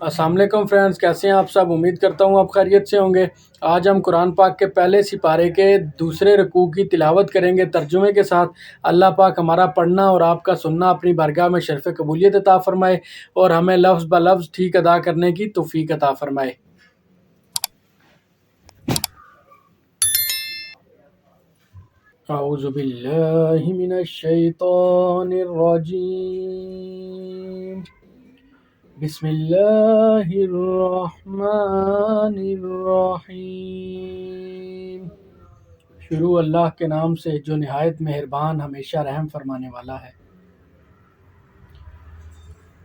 السلام علیکم فرینڈز، کیسے ہیں آپ سب؟ امید کرتا ہوں آپ خیریت سے ہوں گے۔ آج ہم قرآن پاک کے پہلے سپارے کے دوسرے رکوع کی تلاوت کریں گے ترجمے کے ساتھ۔ اللہ پاک ہمارا پڑھنا اور آپ کا سننا اپنی بارگاہ میں شرف قبولیت عطا فرمائے اور ہمیں لفظ بلفظ ٹھیک ادا کرنے کی توفیق عطا فرمائے۔ اعوذ باللہ من الشیطان الرجیم، بسم اللہ الرحمن الرحیم۔ شروع اللہ کے نام سے جو نہایت مہربان ہمیشہ رحم فرمانے والا ہے۔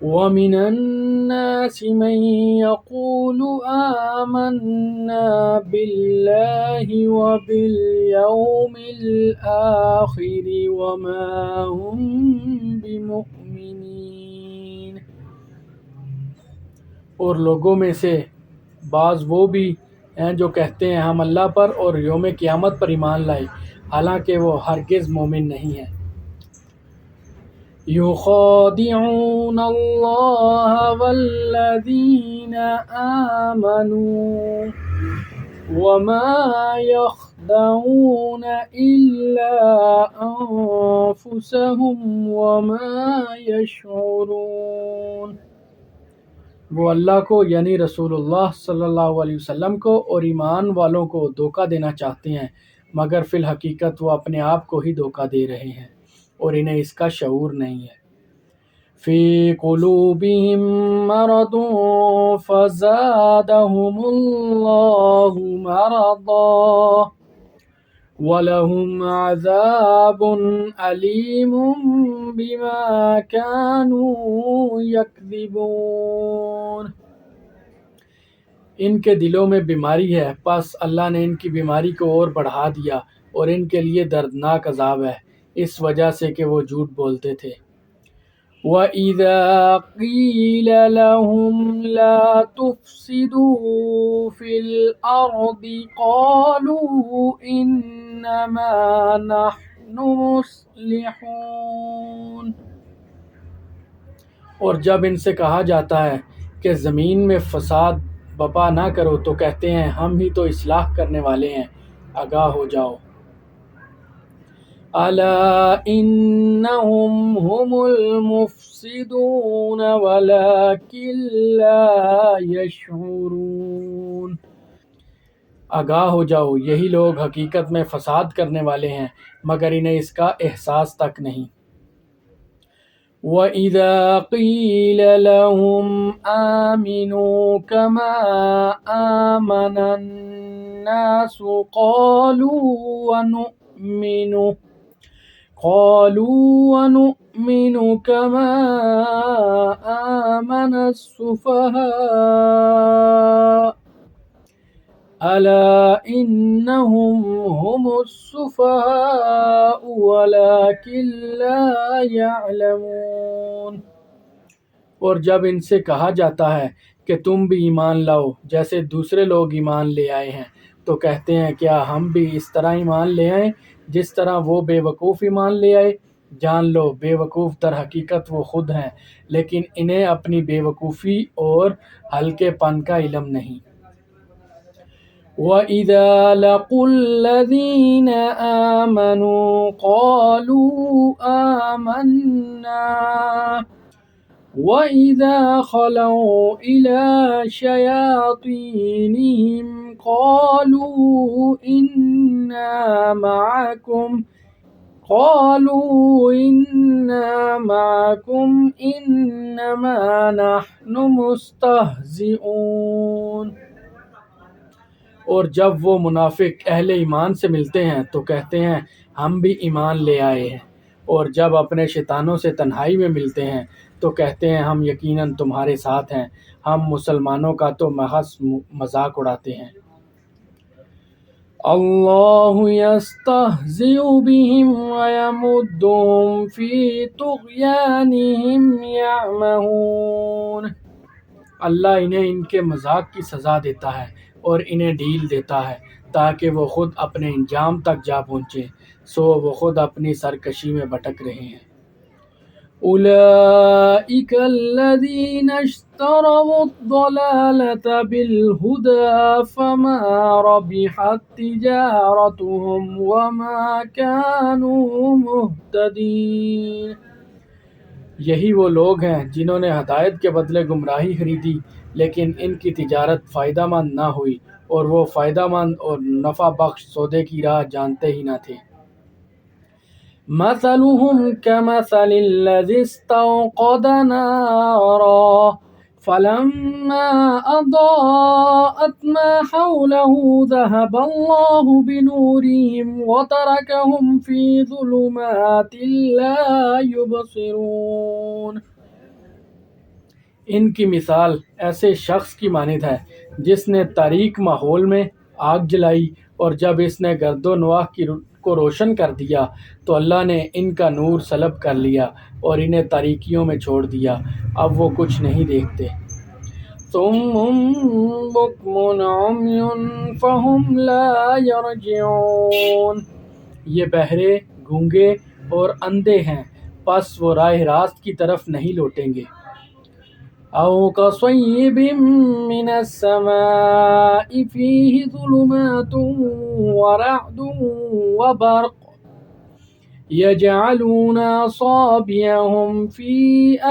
وَمِنَ النَّاسِ مَن يَقُولُ آمَنَّا بِاللَّهِ وَبِالْيَوْمِ الْآخِرِ وَمَا هُم بِمُؤْمِنِينَ۔ اور لوگوں میں سے بعض وہ بھی ہیں جو کہتے ہیں ہم اللہ پر اور یوم قیامت پر ایمان لائے، حالانکہ وہ ہرگز مومن نہیں ہیں۔ يُخَادِعُونَ اللَّهَ وَالَّذِينَ آمَنُوا وَمَا يَخْدَعُونَ إِلَّا أَنفُسَهُمْ وَمَا يَشْعُرُونَ۔ وہ اللہ کو یعنی رسول اللہ صلی اللہ علیہ وسلم کو اور ایمان والوں کو دھوکہ دینا چاہتے ہیں، مگر فی الحقیقت وہ اپنے آپ کو ہی دھوکہ دے رہے ہیں اور انہیں اس کا شعور نہیں ہے۔ فی قلوبہم مرض فزادہم اللہ مرضا وَلَهُمْ عَذَابٌ أَلِيمٌ بِمَا كَانُوا يَكْذِبُونَ۔ ان کے دلوں میں بیماری ہے، پس اللہ نے ان کی بیماری کو اور بڑھا دیا اور ان کے لیے دردناک عذاب ہے، اس وجہ سے کہ وہ جھوٹ بولتے تھے۔ وَإِذَا قِيلَ لَهُمْ لَا تُفْسِدُوا فِي الْأَرْضِ قَالُوا إِنَّمَا نَحْنُ مُصْلِحُونَ۔ اور جب ان سے کہا جاتا ہے کہ زمین میں فساد برپا نہ کرو تو کہتے ہیں ہم ہی تو اصلاح کرنے والے ہیں، آگاہ ہو جاؤ۔ أَلَا إِنَّهُمْ هُمُ الْمُفْسِدُونَ وَلَكِنْ لَا يَشْعُرُونَ۔ آگاہ ہو جاؤ، یہی لوگ حقیقت میں فساد کرنے والے ہیں مگر انہیں اس کا احساس تک نہیں۔ وَإِذَا قِيلَ لَهُمْ آمِنُوا كَمَا آمَنَ النَّاسُ قَالُوا وَنُؤْمِنُ كَمَا آمَنَ السُّفَهَاءُ أَلَا إِنَّهُمْ هُمُ السُّفَهَاءُ وَلَكِنْ لَا يَعْلَمُونَ۔ اور جب ان سے کہا جاتا ہے کہ تم بھی ایمان لاؤ جیسے دوسرے لوگ ایمان لے آئے ہیں تو کہتے ہیں کیا ہم بھی اس طرح ایمان لے آئیں جس طرح وہ بے وقوف ایمان لے آئے۔ جان لو بے وقوف در حقیقت وہ خود ہیں، لیکن انہیں اپنی بے وقوفی اور ہلکے پن کا علم نہیں۔ وَإِذَا لَقُوا الَّذِينَ آمَنُوا قَالُوا آمَنَّا وَإِذَا خَلَوْا إِلَى شَيَاطِينِهِمْ قَالُوا إِنَّا مَعَكُمْ إِنَّمَا نَحْنُ مُسْتَهْزِئُونَ۔ اور جب وہ منافق اہل ایمان سے ملتے ہیں تو کہتے ہیں ہم بھی ایمان لے آئے ہیں، اور جب اپنے شیطانوں سے تنہائی میں ملتے ہیں تو کہتے ہیں ہم یقیناً تمہارے ساتھ ہیں، ہم مسلمانوں کا تو محض مذاق اڑاتے ہیں۔ اللہ یستہزئ بہم ویمدہم فی طغیانہم یعمہون۔ اللہ انہیں ان کے مذاق کی سزا دیتا ہے اور انہیں ڈھیل دیتا ہے تاکہ وہ خود اپنے انجام تک جا پہنچیں، سو وہ خود اپنی سرکشی میں بھٹک رہے ہیں۔ أولئك الذين اشتروا الضلالة بالهدى فما ربحت تجارتهم وما كانوا مهتدين۔ یہی وہ لوگ ہیں جنہوں نے ہدایت کے بدلے گمراہی خریدی، لیکن ان کی تجارت فائدہ مند نہ ہوئی، اور وہ فائدہ مند اور نفع بخش سودے کی راہ جانتے ہی نہ تھے۔ مثلهم كمثل الذي استوقد نارا فلما أضاءت ما حوله ذهب الله بنورهم وتركهم في ظلمات لا يبصرون۔ ان کی مثال ایسے شخص کی مانند ہے جس نے تاریک ماحول میں آگ جلائی، اور جب اس نے گرد و نواح کو روشن کر دیا تو اللہ نے ان کا نور سلب کر لیا اور انہیں تاریکیوں میں چھوڑ دیا، اب وہ کچھ نہیں دیکھتے۔ صم بکم عمی فہم لا یرجعون۔ یہ بہرے، گونگے اور اندھے ہیں، پس وہ راہ راست کی طرف نہیں لوٹیں گے۔ أو كصيب من السماء فيه ظلمات ورعد وبرق يجعلون أصابعهم في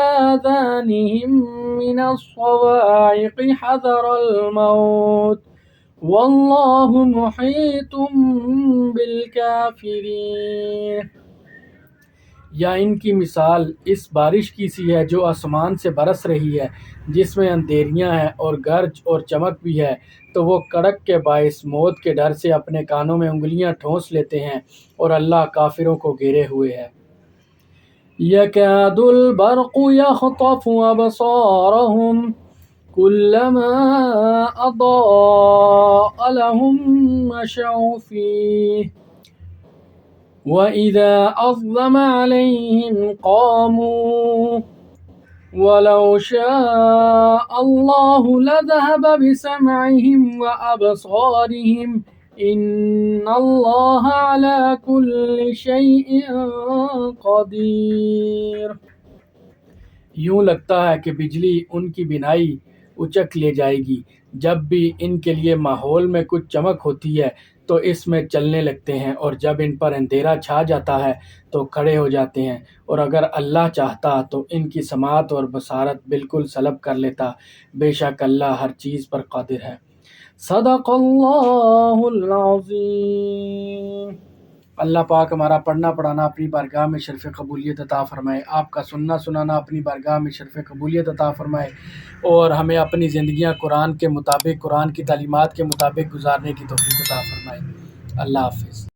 آذانهم من الصواعق حذر الموت والله محيط بالكافرين۔ یا ان کی مثال اس بارش کی سی ہے جو آسمان سے برس رہی ہے، جس میں اندھیریاں ہیں اور گرج اور چمک بھی ہے، تو وہ کڑک کے باعث موت کے ڈر سے اپنے کانوں میں انگلیاں ٹھونس لیتے ہیں، اور اللہ کافروں کو گھیرے ہوئے ہے۔ يكاد البرق يخطف أبصارهم كلما أضاء لهم مشوا فيه وَإِذَا أَظْلَمَ عَلَيْهِمْ قَامُوا وَلَوْ شَاءَ اللَّهُ لَذَهَبَ بِسَمْعِهِمْ وَأَبْصَارِهِمْ إِنَّ اللَّهَ عَلَى كُلِّ شَيْءٍ قَدِيرٌ۔ یوں لگتا ہے کہ بجلی ان کی بینائی اچک لے جائے گی، جب بھی ان کے لیے ماحول میں کچھ چمک ہوتی ہے تو اس میں چلنے لگتے ہیں، اور جب ان پر اندھیرا چھا جاتا ہے تو کھڑے ہو جاتے ہیں، اور اگر اللہ چاہتا تو ان کی سماعت اور بصارت بالکل سلب کر لیتا، بے شک اللہ ہر چیز پر قادر ہے۔ صدق اللہ العظیم۔ اللہ پاک ہمارا پڑھنا پڑھانا اپنی بارگاہ میں شرف قبولیت عطا فرمائے، آپ کا سننا سنانا اپنی بارگاہ میں شرف قبولیت عطا فرمائے، اور ہمیں اپنی زندگیاں قرآن کے مطابق، قرآن کی تعلیمات کے مطابق گزارنے کی توفیق عطا فرمائے۔ اللہ حافظ۔